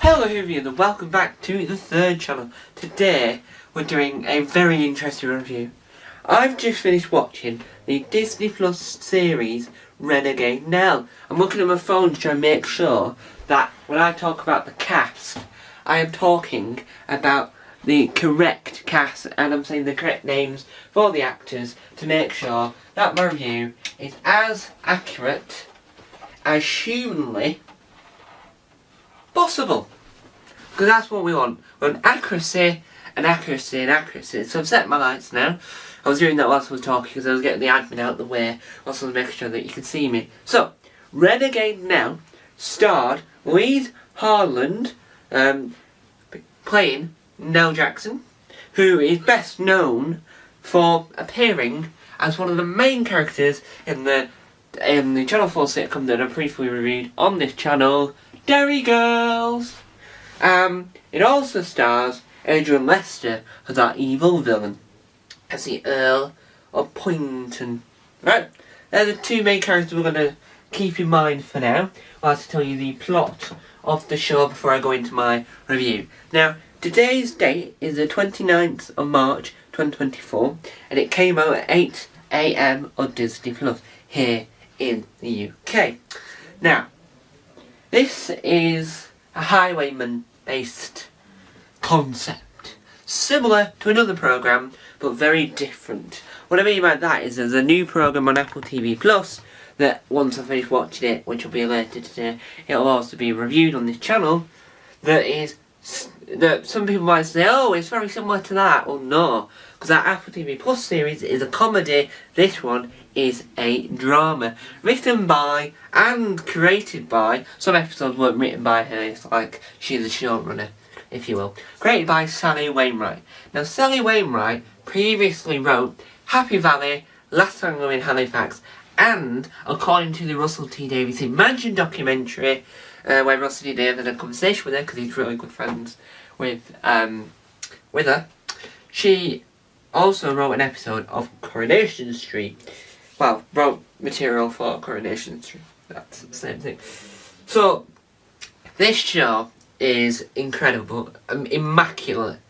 Hello Hoovie and welcome back to the third channel. Today we're doing a very interesting review. I've just finished watching the Disney Plus series Renegade Nell. I'm looking at my phone to try and make sure that when I talk about the cast, I am talking about the correct cast and I'm saying the correct names for the actors to make sure that my review is as accurate as humanly possible. Because that's what we want. We want accuracy and accuracy and accuracy. So I've set my lights now. I was doing that whilst I was talking because I was getting the admin out of the way whilst I was making sure that you could see me. So, Renegade Nell starred Louise Harland playing Nell Jackson, who is best known for appearing as one of the main characters in the Channel 4 sitcom that I briefly reviewed on this channel, Derry Girls. It also stars Adrian Lester as our evil villain, as the Earl of Poynton. Right, they're the two main characters we're going to keep in mind for now, while I tell you the plot of the show before I go into my review. Now, today's date is the 29th of March 2024, and it came out at 8 AM on Disney Plus here in the UK. Now, this is a highwayman-based concept, similar to another programme, but very different. What I mean by that is there's a new programme on Apple TV Plus that once I finish watching it, which will be later today, it'll also be reviewed on this channel, that some people might say, oh, it's very similar to that. Well, no, because that Apple TV Plus series is a comedy. This one is a drama, written by and created by, some episodes weren't written by her, it's like she's a showrunner, if you will, created by Sally Wainwright. Now, Sally Wainwright previously wrote Happy Valley, Last Tango in Halifax, and, according to the Russell T Davies Imagine documentary, where Russell T Davies had a conversation with her because he's really good friends with her, she also wrote an episode of Coronation Street. Well, wrote material for Coronation Street. That's the same thing. So, this show is incredible, immaculate.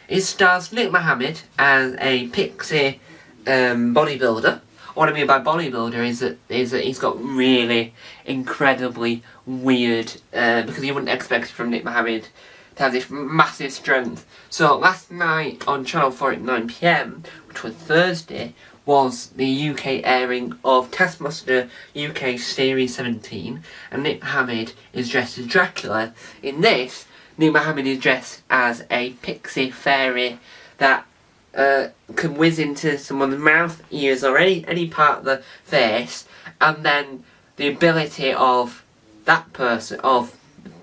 It stars Nick Mohammed as a pixie bodybuilder. What I mean by bodybuilder is that he's got really incredibly weird, because you wouldn't expect it from Nick Mohammed to have this massive strength. So last night on Channel 4 at 9 PM, which was Thursday, was the UK airing of Taskmaster UK Series 17, and Nick Mohammed is dressed as Dracula. In this, Nick Mohammed is dressed as a pixie fairy that can whiz into someone's mouth, ears, or any part of the face, and then the ability of that person, of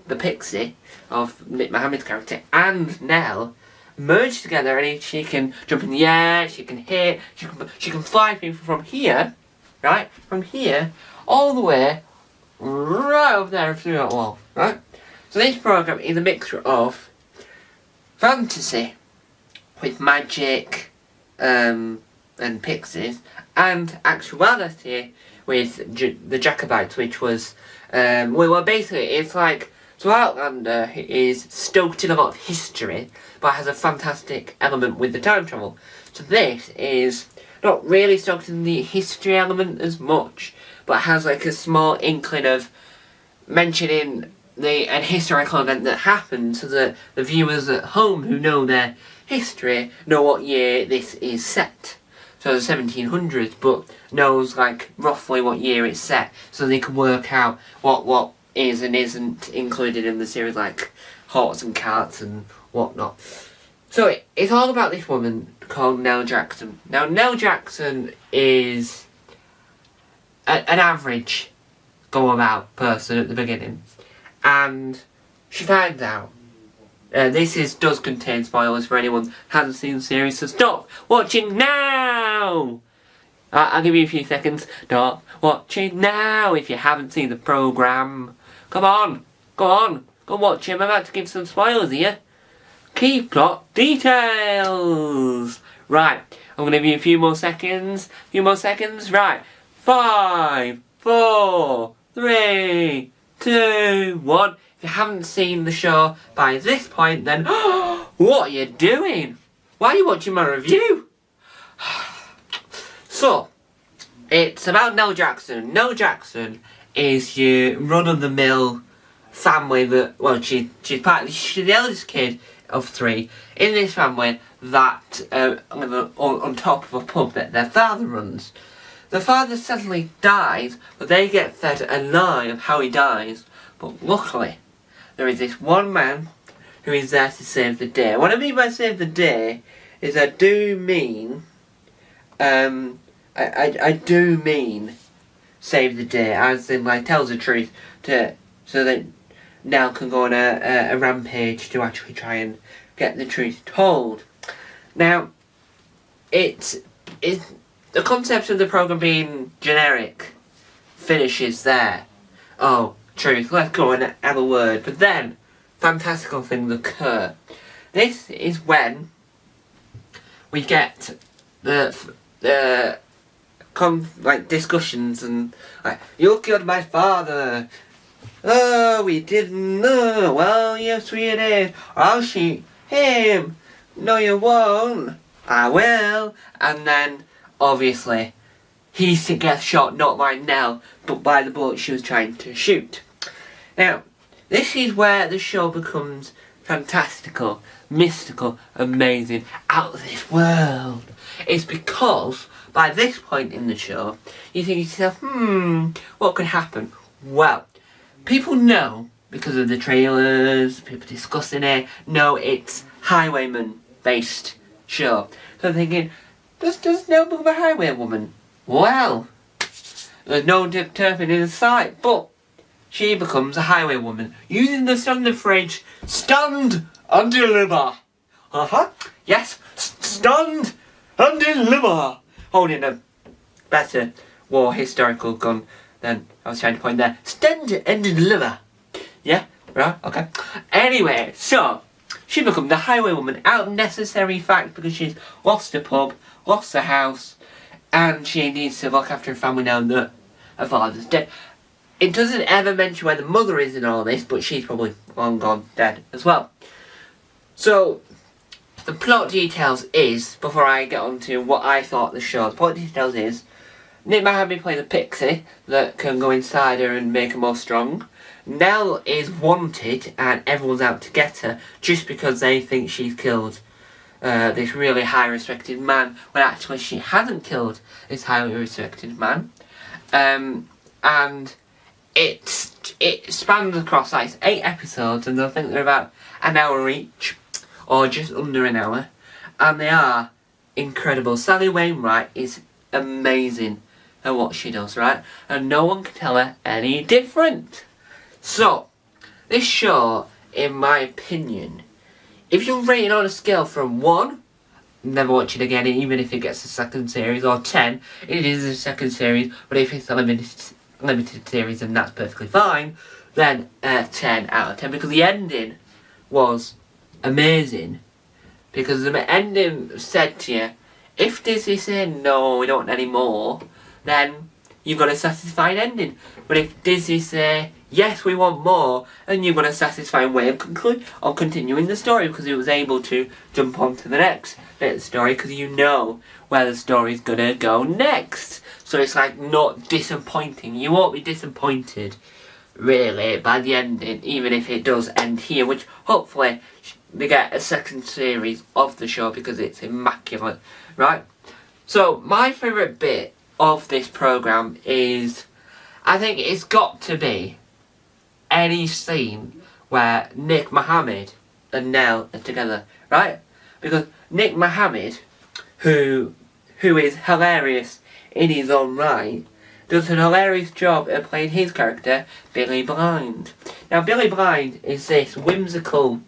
the pixie, of Nick Mohammed's character, and Nell, merge together, and she can jump in the air, she can hit, she can fly people from here, right, from here, all the way, right over there through that wall, right? So this programme is a mixture of fantasy, with magic and pixies, and actuality with the Jacobites, which was, well basically it's like, so Outlander is stoked in a lot of history, but has a fantastic element with the time travel. So this is not really stoked in the history element as much, but has like a small inkling of mentioning an historical event that happened, so that the viewers at home who know their history know what year this is set. So the 1700s, but knows like roughly what year it's set, so they can work out what is and isn't included in the series, like horse and carts and whatnot. So it's all about this woman called Nell Jackson. Now, Nell Jackson is an average go-about person at the beginning, and she finds out. This does contain spoilers for anyone who hasn't seen the series, so stop watching now! I'll give you a few seconds. Stop watching now if you haven't seen the programme. Come on, go watch him. I'm about to give some spoilers here. Key plot details. Right, I'm going to give you a few more seconds. Right, 5, 4, 3, 2, 1. If you haven't seen the show by this point, then what are you doing? Why are you watching my review? So, it's about Nell Jackson. Nell Jackson is your run-of-the-mill family that, well, she's the eldest kid of 3 in this family that live on top of a pub that their father runs. The father suddenly dies, but they get fed a lie of how he dies. But luckily, there is this one man who is there to save the day. What I mean by save the day is I do mean save the day, as in like tells the truth so that Nell can go on a rampage to actually try and get the truth told. Now, it's the concept of the program being generic finishes there. Oh, truth, let's go and have a word. But then, fantastical things occur. This is when we get the discussions and like, you killed my father. Oh, we didn't know. Well, yes, we did. I'll shoot him. No, you won't. I will. And then, obviously, he gets shot not by Nell, but by the bullet she was trying to shoot. Now, this is where the show becomes fantastical, mystical, amazing, out of this world. It's because, by this point in the show, you think to yourself, what could happen? Well, people know, because of the trailers, people discussing it, know it's highwayman-based show. So I'm thinking, does Nell become a highwaywoman? Well, there's no determining in sight, but she becomes a highwaywoman, using the standard phrase, stand and deliver. Yes, stand and deliver. Holding a better war historical gun than I was trying to point there. Stand and deliver. Yeah, right, okay. Anyway, so she becomes the highwaywoman out of necessary fact because she's lost her pub, lost her house, and she needs to look after her family now that her father's dead. It doesn't ever mention where the mother is in all this, but she's probably long gone, dead as well. So, the plot details is, before I get on to what I thought the show, the plot details is, Nick Mohammed plays a pixie that can go inside her and make her more strong. Nell is wanted and everyone's out to get her just because they think she's killed this really high respected man, when actually she hasn't killed this highly respected man. And it spans across like 8 episodes, and I think they're about an hour each, or just under an hour, and they are incredible. Sally Wainwright is amazing at what she does, right? And no one can tell her any different. So, this show, in my opinion, if you're rating on a scale from 1, never watch it again, even if it gets a second series, or 10, it is a second series, but if it's a limited series, and that's perfectly fine, then 10 out of 10, because the ending was amazing. Because the ending said to you, if Disney say no, we don't want any more, then you've got a satisfying ending. But if Disney say yes, we want more, then you've got a satisfying way of continuing the story, because it was able to jump on to the next bit of the story, because you know where the story's gonna go next. So it's like not disappointing. You won't be disappointed really by the ending, even if it does end here, which hopefully they get a second series of the show because it's immaculate, right? So my favourite bit of this programme is, I think it's got to be any scene where Nick Mohammed and Nell are together, right? Because Nick Mohammed, who is hilarious in his own right, does an hilarious job at playing his character, Billy Blind. Now, Billy Blind is this whimsical,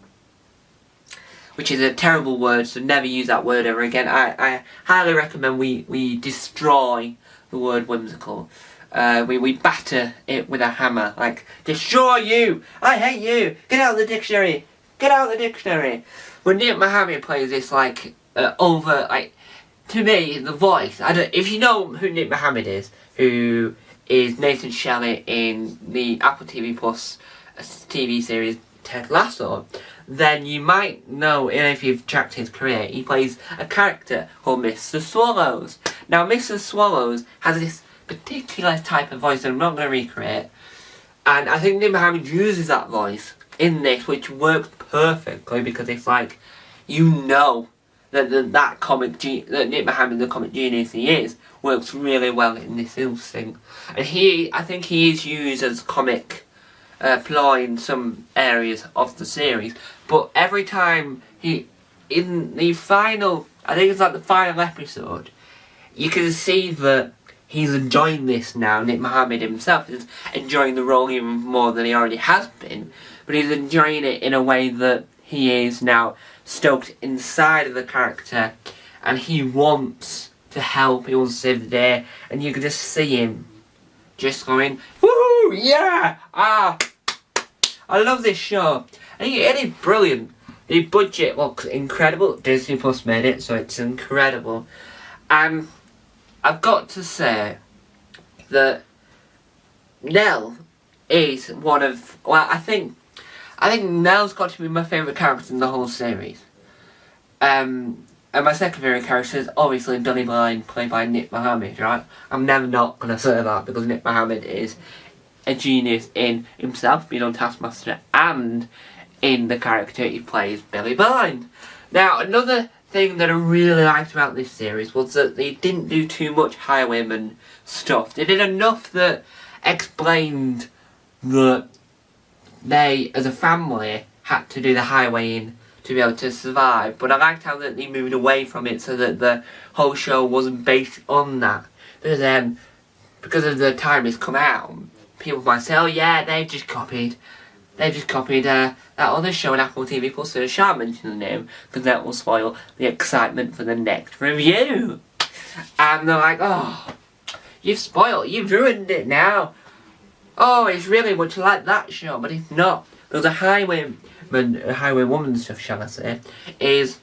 which is a terrible word, so never use that word ever again. I highly recommend we destroy the word whimsical. We batter it with a hammer, like, destroy you! I hate you! Get out of the dictionary! Get out of the dictionary! When Nick Mohammed plays this, like, to me, the voice, if you know who Nick Mohammed is, who is Nathan Shelley in the Apple TV Plus TV series Ted Lasso, then you might know, if you've tracked his career, he plays a character called Mr. Swallows. Now, Mr. Swallows has this particular type of voice that I'm not going to recreate, and I think Nick Mohammed uses that voice in this, which works perfectly, because it's like, you know that that Nick Mohammed, the comic genius he is, works really well in this instinct. And I think he is used as comic ploy in some areas of the series, but every time in the final, I think it's like the final episode, you can see that he's enjoying this now. Nick Mohammed himself is enjoying the role even more than he already has been, but he's enjoying it in a way that he is now stoked inside of the character, and he wants to help, he wants to save the day, and you can just see him just going, woohoo, yeah, I love this show. And it is brilliant. The budget looks incredible. Disney Plus made it, so it's incredible. And I've got to say that Nell is one of, I think Nell's got to be my favourite character in the whole series. And my second favourite character is obviously Dunny Blind, played by Nick Mohammed, right? I'm never not going to say that, because Nick Mohammed is a genius in himself, being on Taskmaster, and in the character he plays, Billy Blind. Now, another thing that I really liked about this series was that they didn't do too much Highwayman stuff. They did enough that explained that they, as a family, had to do the highwaying to be able to survive. But I liked how that they moved away from it, so that the whole show wasn't based on that. But then, because of the time it's come out, people might say, oh yeah, they've just copied that other show on Apple TV Plus, so I shan't mention the name, because that will spoil the excitement for the next review. And they're like, oh, you've ruined it now. Oh, it's really much like that show, but it's not. Because the Highwaywoman stuff, shall I say, is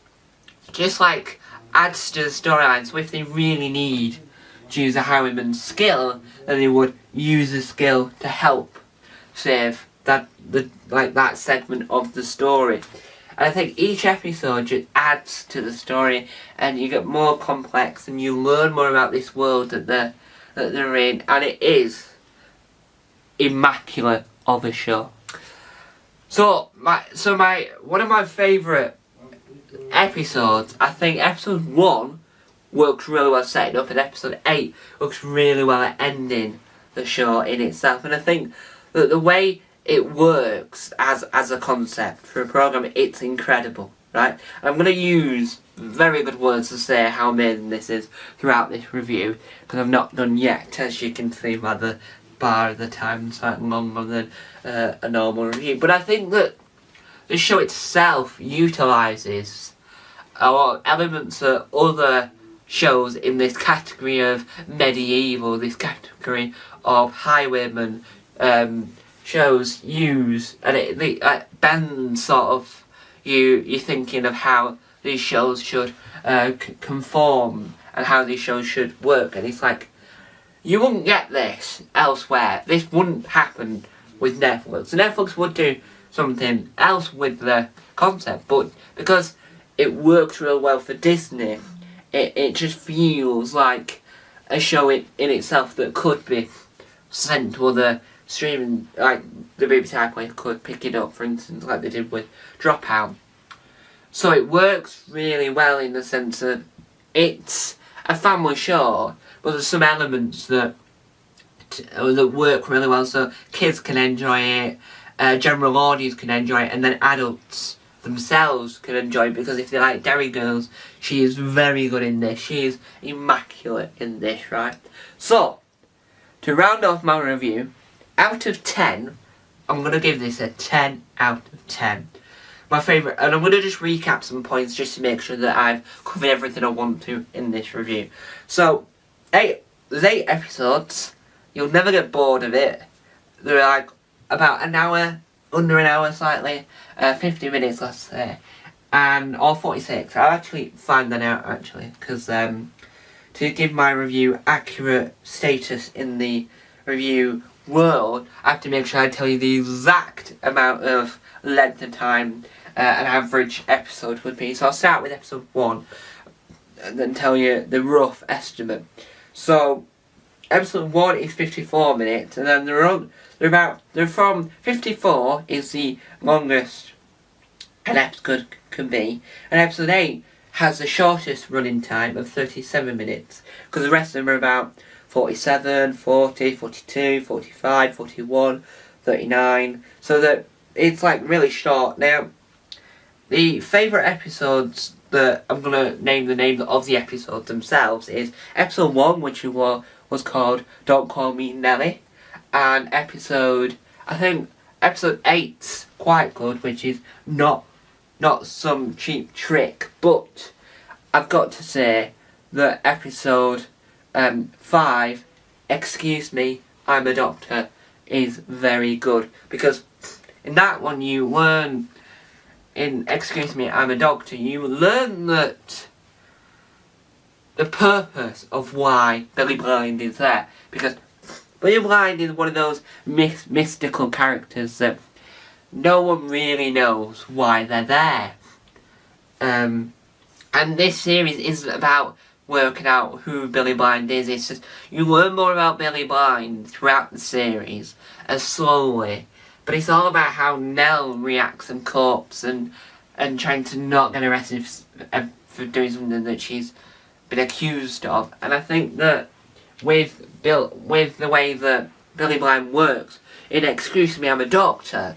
just like adds to the storyline. So if they really need to use a highwayman's skill, then they would use the skill to help save that segment of the story. And I think each episode just adds to the story, and you get more complex, and you learn more about this world that they're in, and it is immaculate of a show. So one of my favourite episodes, I think episode 1 works really well setting up, and episode 8 works really well at ending the show in itself. And I think that the way it works as a concept for a programme, it's incredible, right? And I'm going to use very good words to say how amazing this is throughout this review, because I've not done yet, as you can see by the bar of the time, slightly longer than a normal review. But I think that the show itself utilises a lot of elements that other shows in this category of medieval, this category of highwayman shows use, and it bends sort of you thinking of how these shows should conform and how these shows should work. And it's like, you wouldn't get this elsewhere. This wouldn't happen with Netflix. Netflix would do something else with the concept, but because it works real well for Disney, it just feels like a show in itself that could be sent to other streaming, like the BBC iPlayer could pick it up, for instance, like they did with Dropout. So it works really well in the sense that it's a family show, but there's some elements that work really well, so kids can enjoy it, general audience can enjoy it, and then adults themselves can enjoy it, because if they like Derry Girls, she is very good in this. She is immaculate in this, right? So, to round off my review, out of 10, I'm going to give this a 10 out of 10. My favourite, and I'm going to just recap some points just to make sure that I've covered everything I want to in this review. So, there's 8 episodes. You'll never get bored of it. They're like about an hour, under an hour slightly, 50 minutes let's say, or 46. I'll actually find that out actually, because to give my review accurate status in the review world, I have to make sure I tell you the exact amount of length of time an average episode would be. So I'll start with episode 1 and then tell you the rough estimate. So episode 1 is 54 minutes, and then they're from 54 is the longest an episode can be, and episode 8 has the shortest running time of 37 minutes, because the rest of them are about 47, 40, 42, 45, 41, 39, so that it's like really short. Now, the favourite episodes that I'm going to name the name of the episodes themselves is episode 1, which was called Don't Call Me Nelly, and episode 8's quite good, which is not some cheap trick, but I've got to say that episode 5, Excuse Me, I'm a Doctor, is very good, because in that one you learn, in Excuse Me, I'm a Doctor, you learn that the purpose of why Billy Blind is there, because Billy Blind is one of those mystical characters that no one really knows why they're there. And this series isn't about working out who Billy Blind is, it's just, you learn more about Billy Blind throughout the series, slowly, but it's all about how Nell reacts and copes, and trying to not get arrested for doing something that she's been accused of. And I think that with the way that Billy Blind works, in Excuse Me, I'm a Doctor,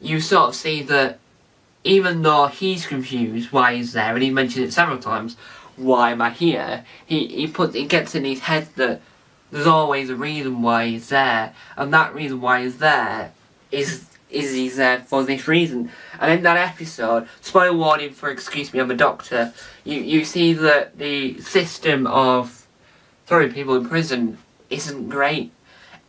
you sort of see that even though he's confused why he's there, and he mentioned it several times, why am I here, he gets in his head that there's always a reason why he's there, and that reason why he's there is he's there for this reason. And in that episode, spoiler warning for Excuse Me, I'm a Doctor, you see that the system of throwing people in prison isn't great,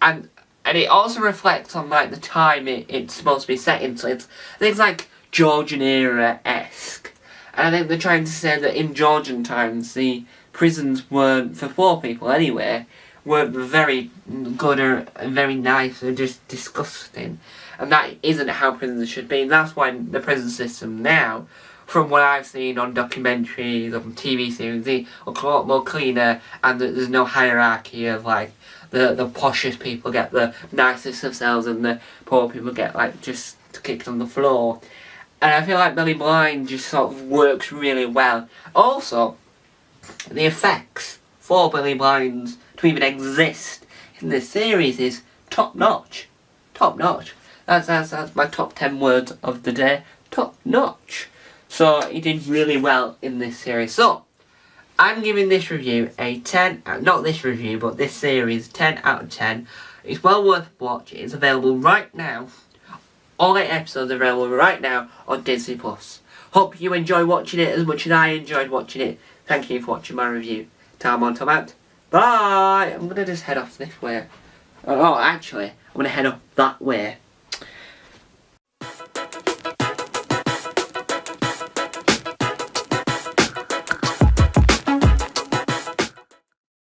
and it also reflects on like the time it's supposed to be set in. So it's things like Georgian era-esque, and I think they're trying to say that in Georgian times the prisons weren't for poor people anyway, weren't very good or very nice, or just disgusting, and that isn't how prisons should be. And that's why the prison system now, from what I've seen on documentaries, on TV series, is a lot more cleaner, and that there's no hierarchy of like the poshest people get the nicest of cells and the poor people get like just kicked on the floor. And I feel like Billy Blind just sort of works really well. Also, the effects for Billy Blind to even exist in this series is top notch. Top notch. That's my top 10 words of the day. Top notch. So he did really well in this series. So I'm giving this review a 10, not this review, but this series, 10 out of 10. It's well worth watching. It's available right now. All 8 episodes are available right now on Disney+. Hope you enjoy watching it as much as I enjoyed watching it. Thank you for watching my review. Time on, time out. Bye! I'm going to just head off this way. Oh, actually, I'm going to head up that way.